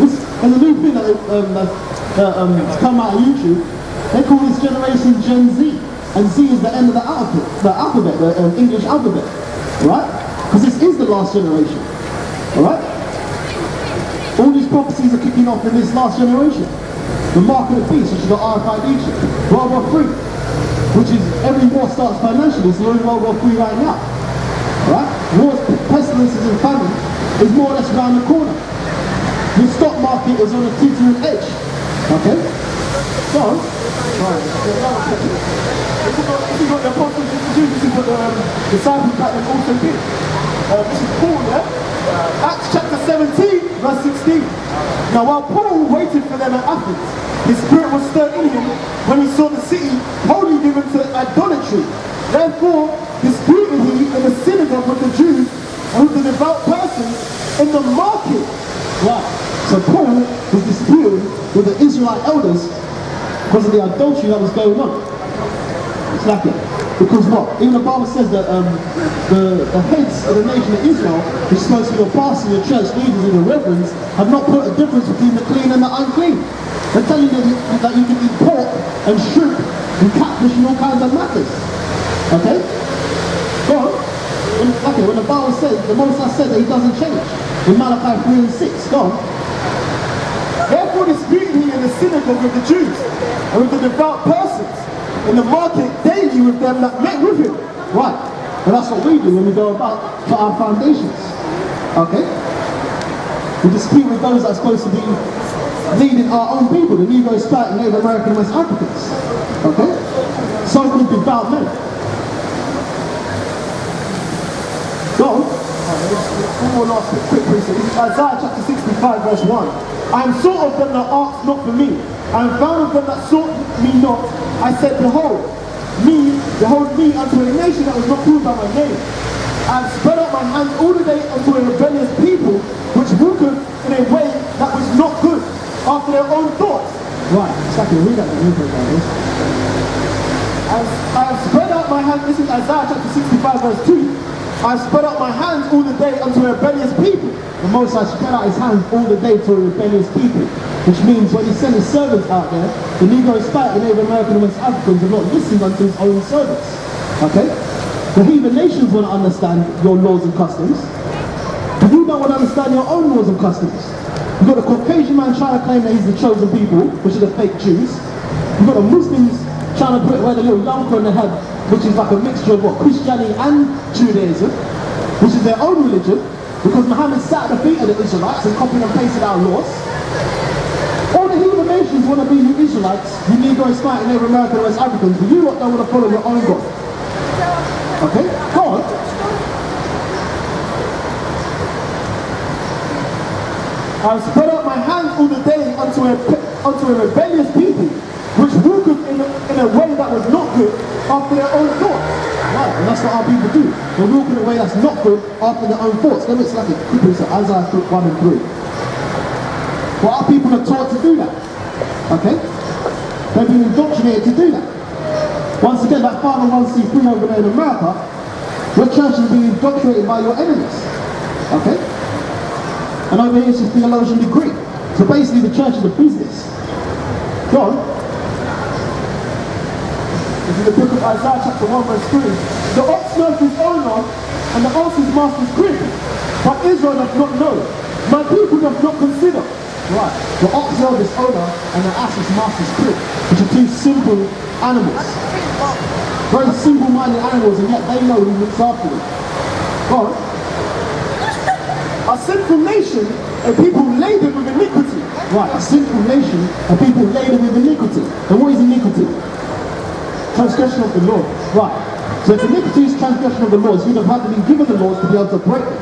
There's a new thing that's come out of YouTube. They call this generation Gen Z. And Z is the end of the alphabet, the English alphabet. Right? Because this is the last generation. Alright? All these prophecies are kicking off in this last generation. The mark of the beast, which is the RFID chip. World War III, which is every war starts financially, so we're in World War III right now. Right? Wars, pestilences and famine is more or less around the corner. The stock market is on a teetering edge. Okay? So, this is what the apostles introduced, this is what the disciples back then also did. This is Paul there. Acts chapter 17, verse 16. Now while Paul waited for them at Athens, his spirit was stirred in him when he saw the city wholly given to idolatry. Therefore, disputed he in the synagogue with the Jews and with the devout persons in the market. Right. So Paul was disputing with the Israelite elders because of the adultery that was going on. It's like it. Because what? Even the Bible says that the heads of the nation of Israel, which is supposed to be the pastors, the church leaders, and the reverends, have not put a difference between the clean and the unclean. They're telling you that you can eat pork and shrimp and catfish and all kinds of matters. Okay? Go on. When the Bible says, the Most High said that he doesn't change. In Malachi 3 and 6. Go on. Therefore disputing he in the synagogue with the Jews and with the devout persons in the market daily with them that met with him. Right. And that's what we do when we go about for our foundations. Okay? We dispute with those that are supposed to be leading our own people, the Negro, Spanish, Native American, West Africans. Okay? So-called devout men. Go on. One more last quick precept. This is Isaiah chapter 65 verse 1. I am sought of them that asked not for me. I am found of them that sought me not. I said, behold me unto a nation that was not called by my name. I have spread out my hands all the day unto a rebellious people, which walketh in a way that was not good, after their own thoughts. Right, exactly, read that guys. I have spread out my hands, this is Isaiah chapter 65 verse 2. I have spread out my hands all the day unto a rebellious people. The Most High spread out his hands all the day to a rebellious people. Which means when he sent his servants out there, the Negro, Spanish, the Native American and West Africans are not listening unto his own servants. Okay? The heathen nations want to understand your laws and customs. But you don't want to understand your own laws and customs. You've got a Caucasian man trying to claim that he's the chosen people, which are the fake Jews. You've got the Muslims trying to wear the little yarmulke on their head, which is like a mixture of what? Christianity and Judaism, which is their own religion, because Muhammad sat at the feet of the Israelites and copied and pasted our laws. All the heathen nations want to be you Israelites, you Negro, Spanish, Native American, West Africans, but you lot don't want to follow your own God. Okay? Go on. I have spread out my hands all the day unto a rebellious people, which walketh in a way that was not good after their own thoughts. Right, and that's what our people do. They walk in a way that's not good after their own thoughts. Let me explain it quickly. So Isaiah 1 and 3. But our people are taught to do that. Okay? They've been indoctrinated to do that. Once again, that 501c3 over there in America, your church is being indoctrinated by your enemies. Okay? And over here it's a theologian degree. So basically the church is a business. Go on. This is the book of Isaiah chapter 1 verse 3. The ox knows his owner and the ass his master's crib. But Israel doth not know. My people doth not consider. Right. The ox knows his owner and the ass his master's crib. Which are two simple animals. Very simple-minded animals, and yet they know who looks after them. Go on. A sinful nation, a people laden with iniquity. Right, a sinful nation, a people laden with iniquity. And what is iniquity? Transgression of the law. Right. So if iniquity is transgression of the laws, you'd have had to be given the laws to be able to break them.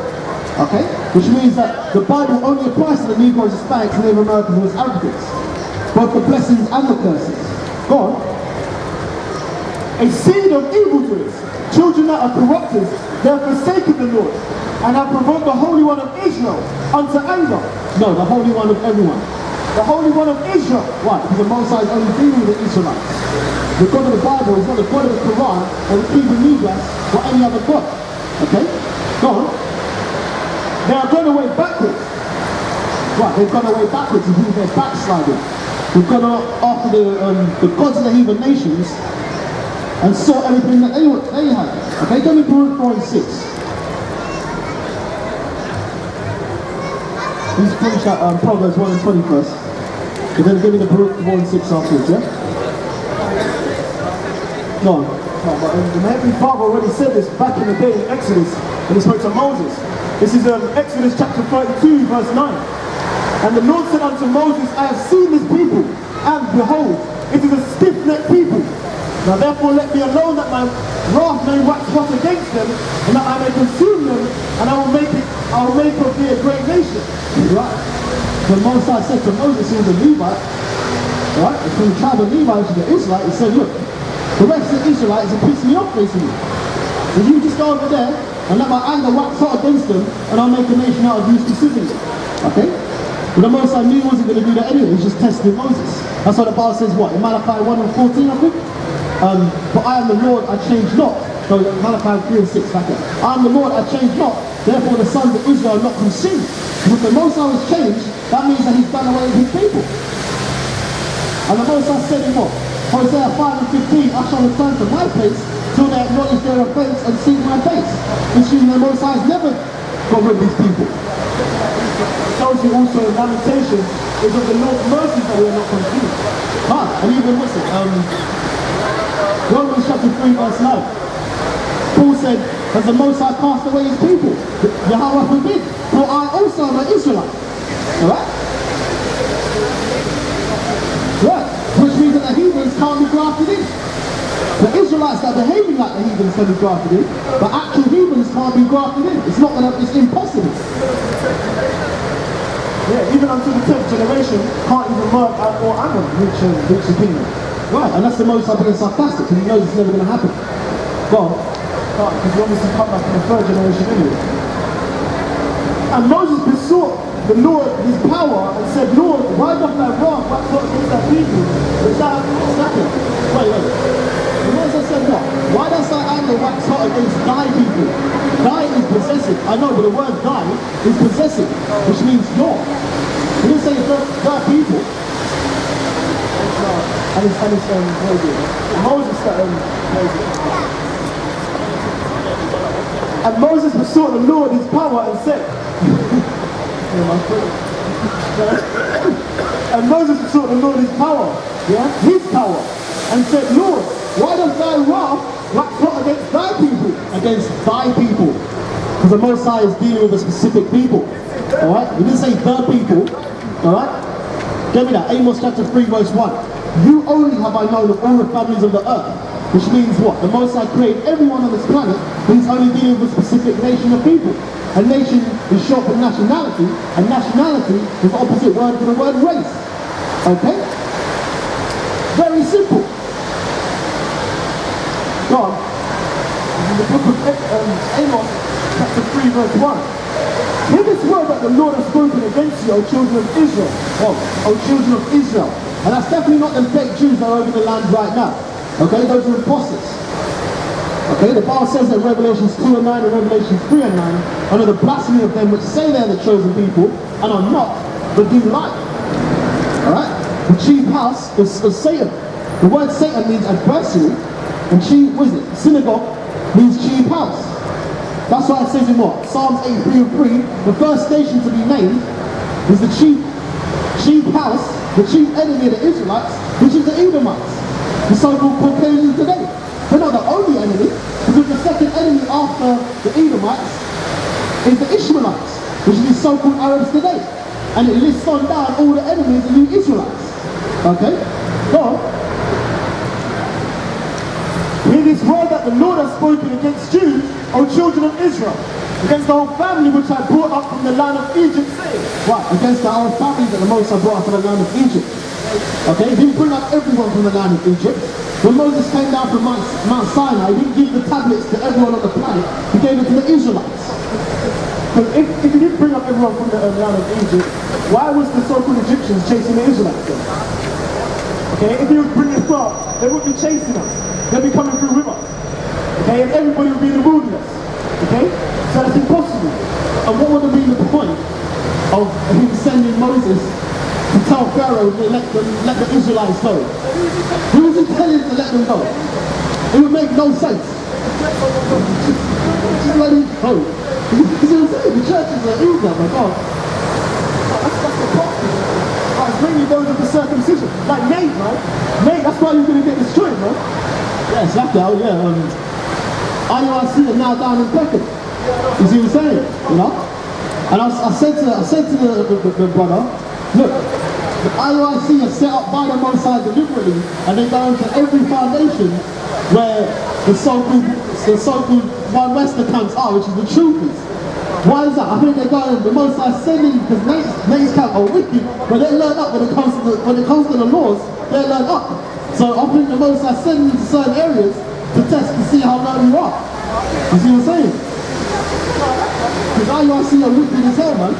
Okay? Which means that the Bible only applies to the Negroes, Hispanics, Native Americans, and West Africans. Both the blessings and the curses. Go on. A seed of evildoers, children that are corrupters, they have forsaken the Lord, and have provoked the Holy One of Israel unto anger. No, the Holy One of everyone. The Holy One of Israel. Why? Because the Most High is only dealing with the Israelites. The God of the Bible is not the God of the Quran or the Hebrew Negroes or any other God. Okay? Go on. They are going away backwards. Right, they've gone away backwards and they're backsliding. They've gone after the gods of the heathen nations and sought everything that they had. Okay, go to Baruch 4 and 6. Let's finish that Proverbs 1 and 20 first. And then give me the Baruch 4 and 6 afterwards, yeah? Go on. But the Heavenly Father already said this back in the day in Exodus when he spoke to Moses. This is Exodus chapter 32 verse 9. And the Lord said unto Moses, I have seen this people, and behold, it is a stiff-necked people. Now therefore let me alone that my wrath may wax hot against them, and that I may consume them, and I will make of thee a great nation. Right. When Moses said to Moses, he was a Levite, right? From the tribe of Levi, which is the Israelite, he said, look, the rest of the Israelites are pissing me off basically. So you just go over there and let my anger wax hot against them, and I'll make a nation out of you specifically. Okay? But the Most High knew he wasn't going to do that anyway, he's just testing Moses. That's why the Bible says what? In Malachi 1 and 14, I think? But I am the Lord, I change not. So Malachi 3 and 6 back there. I am the Lord, I change not. Therefore the sons of Israel are not consumed. If the Most High was changed, that means that he's done away with his people. And the Most High said in what? Hosea 5 and 15, I shall return to my place till they acknowledge their offense and seek my face. Which means the Most High has never got rid of these people. It tells you also in Lamentations is of the Lord's mercies that we are not consumed. And even what's it? Romans chapter 3 verse 9. Paul said, has the Most High cast away his people? Yahweh forbid, for I also am an Israelite. Alright? Right. Which means that the heathens can't be grafted in. The Israelites that are behaving like the heathens can be grafted in, but actual heathens can't be grafted in. It's impossible. Yeah, even until the 10th generation can't even work out or Ammon reach the kingdom. Right, and that's the Most High being sarcastic, because he knows it's never going to happen. Go on. Because you obviously come back in the 3rd generation anyway. And Moses besought the Lord his power and said, Lord, why doth thy wrath wax hot against thy people? But thou hast nothing. Wait. The Moses said what? Why does thy anger wax hot against thy people? Thy is possessive. I know, but the word thy is possessive, which means your. He didn't say thy people. And it's Moses that and Moses besought the Lord his power and said, and Moses besought the Lord his power, his power, and said, Lord, why does thy wrath wax hot against thy people? Against thy people. Because the Most High is dealing with a specific people. Alright? He didn't say the people. Alright? Give me that. Amos chapter 3 verse 1. You only have I known of all the families of the earth. Which means what? The Most High created everyone on this planet, but he's only dealing with a specific nation of people. A nation is short for nationality, and nationality is the opposite word for the word race. Okay? Very simple. God, in the book of Amos, chapter 3, verse 1. Hear this word that the Lord has spoken against you, O children of Israel. O children of Israel. And that's definitely not the fake Jews that are over the land right now. Okay, those are imposters. Okay, the Bible says in Revelations 2 and 9 and Revelations 3 and 9, under the blasphemy of them which say they're the chosen people and are not, but do lie. Alright? The chief house is Satan. The word Satan means adversary, and chief, what is it? Synagogue means chief house. That's why it says in what? Psalms 8, 3 and 3, the first nation to be named is the chief house, the chief enemy of the Israelites, which is the Edomites. The so-called Caucasians today. They're not the only enemy, because the second enemy after the Edomites is the Ishmaelites, which is the so-called Arabs today. And it lists on down all the enemies of the Israelites. Okay? Go on. Hear this word that the Lord has spoken against you, O children of Israel, against the whole family which I brought up from the land of Egypt, saying. Right, against the whole family that the Most High brought up from the land of Egypt. Okay, he didn't bring up everyone from the land of Egypt. When Moses came down from Mount Sinai, he didn't give the tablets to everyone on the planet. He gave it to the Israelites. Because if he didn't bring up everyone from the land of Egypt, why was the so-called Egyptians chasing the Israelites then? Okay, if he was bringing us up, they wouldn't be chasing us. They'd be coming through with us. Okay, and everybody would be in the wilderness. Okay, so that's impossible. And what would have been the point of him sending Moses to tell Pharaoh to let the Israelites go. Who was he telling to let them go? It would make no sense. Just let him go. You see what I'm saying? The churches are evil, my God. That's the problem. Like, it's mainly those of the circumcision. Like Nate, man. Nate, that's why you're going to get destroyed, man. Yeah, exactly. IUIC are now down in Peckham. You see what I'm saying? You know? And I said to the brother, look, the IUIC are set up by the Most High deliberately, and they go into every foundation where the so-called One West accounts are, which is the truth is. Why is that? I think they're going, the Most High sending, because Nate's camp are wicked, but they learn up when it comes to the laws, they learn up. So I think the Most High sending to certain areas to test to see how low you are. You see what I'm saying? Because IUIC are wicked as hell, man.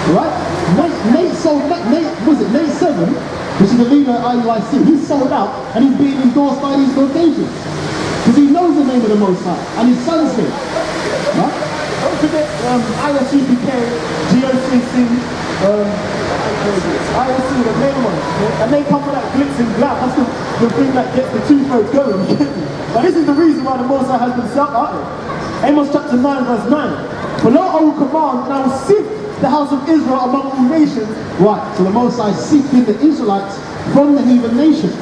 Right? Nate 7, which is the leader of IUIC, he's sold out and he's being endorsed by these Caucasians. Because he knows the name of the Most High and his son's here. Right? Don't forget ISUPK, GOCC, ISC, the main ones. Yeah? And they come for that glitz and glam. That's the thing that gets the two-throats going. But this is the reason why the Most High has been set out there. Amos chapter 9 verse 9. For lo, I will command and I will sift the house of Israel among all nations. Right, so the Most High seeking the Israelites from the heathen nations.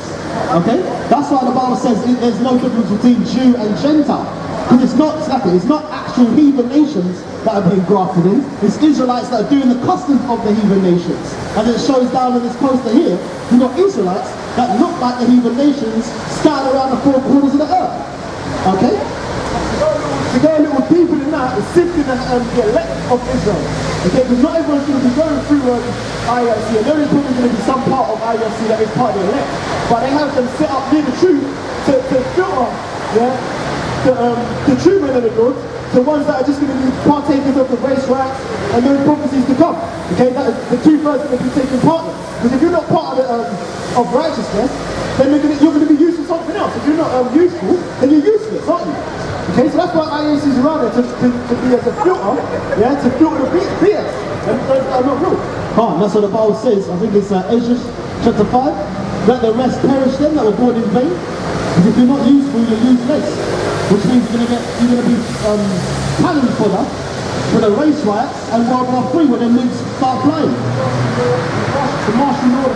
Okay? That's why the Bible says there's no difference between Jew and Gentile. Because it's not actual heathen nations that are being grafted in. It's Israelites that are doing the customs of the heathen nations. And it shows down in this poster here, you've got Israelites that look like the heathen nations scattered around the four corners of the earth. Okay? To go a little deeper than that, it's sifting the elect of Israel. Okay, because not everyone's going to be going through IUIC. I know there's probably going to be some part of IUIC that is part of the elect, but they have them set up near the truth to filter, the true men of the Lord, the ones that are just going to be partakers of the race rights and those prophecies to come. Okay, that is the 2/3 that will be taking part in. Because if you're not part of righteousness, then you're going to be used for something else. If you're not useful, then you're useless, aren't you? Okay, so that's why IUIC is around there, to be as a filter, to filter the BS, and those that are not real. Oh, that's what the Bible says. I think it's Ezra chapter 5. Let the rest perish them that were born in vain. Because if you're not useful, you're useless. Which means you're going to be cannon fodder for the race riots and World War III when the nukes start flying. The martial law.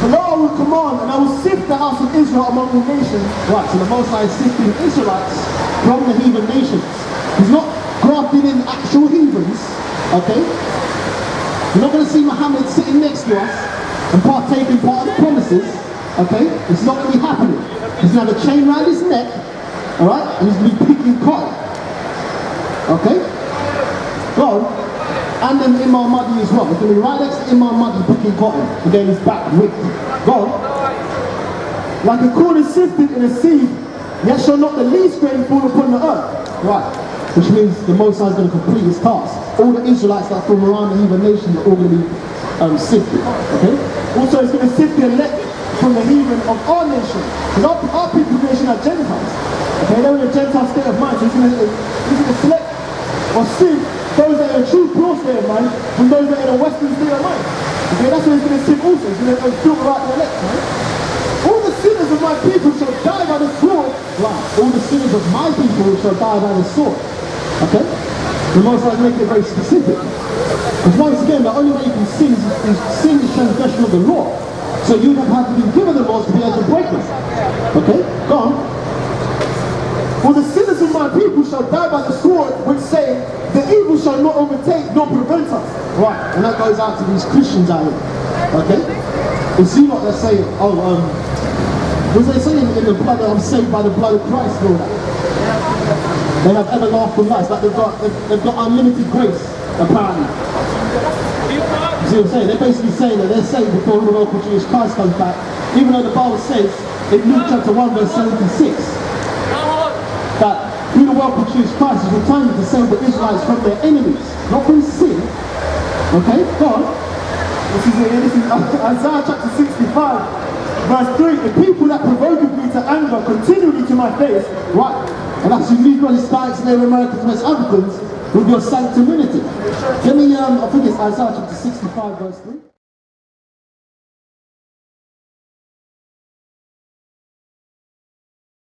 The Lord will command, and I will sift the house of Israel among all nations. Right, so the Most High is sifting Israelites from the heathen nations. He's not grafting in actual heathens, okay? You're not going to see Muhammad sitting next to us and partaking part of the promises, okay? It's not going to be happening. He's going to have a chain around his neck, alright? And he's going to be picking cotton, okay? Go on. And then Imam Mahdi as well. It's going to be right next to Imam Mahdi picking cotton. Again, his back wicked. Go on. Like a corn is sifted in a sieve, yet shall not the least grain fall upon the earth. Right. Which means the Most High is going to complete his task. All the Israelites that are from around the heathen nations are all going to be sifted. Okay? Also, it's going to sift the elect from the heathen of our nation. Because our people's nation are Gentiles. Okay, they're in a Gentile state of mind. So he's going to select or sift those that are in a true pure state of mind from those that are in a Western state of mind. Okay, that's what he's going to sift also. He's going to filter out the elect, right? All the sinners of my people shall die by the sword. Right. All the sinners of my people shall die by the sword. Okay? The Most High is making it very specific. Because once again, the only way you can sin is sin is transgression of the law. So you have had to be given the laws to be able to break them. Okay? Go on. For the sinners of my people shall die by the sword, which say, the evil shall not overtake nor prevent us. Right, and that goes out to these Christians out here. Okay? You see what they're saying? Because they're saying in the blood, I'm saved by the blood of Christ and all that. They have everlasting life, like they've got unlimited grace, apparently. You see what I'm saying? They're basically saying that they're saved before the local Jewish Christ comes back, even though the Bible says in Luke chapter 1 verse 76 that through the work of Jesus Christ is returning to save the Israelites from their enemies, not from sin. Okay, go on. This is Isaiah chapter 65, verse 3. The people that provoked me to anger continually to my face. Right, and that's you Negroes, Hispanics, Native Americans, West Africans. with your sanctimony. Give me, I think it's Isaiah chapter 65 verse 3.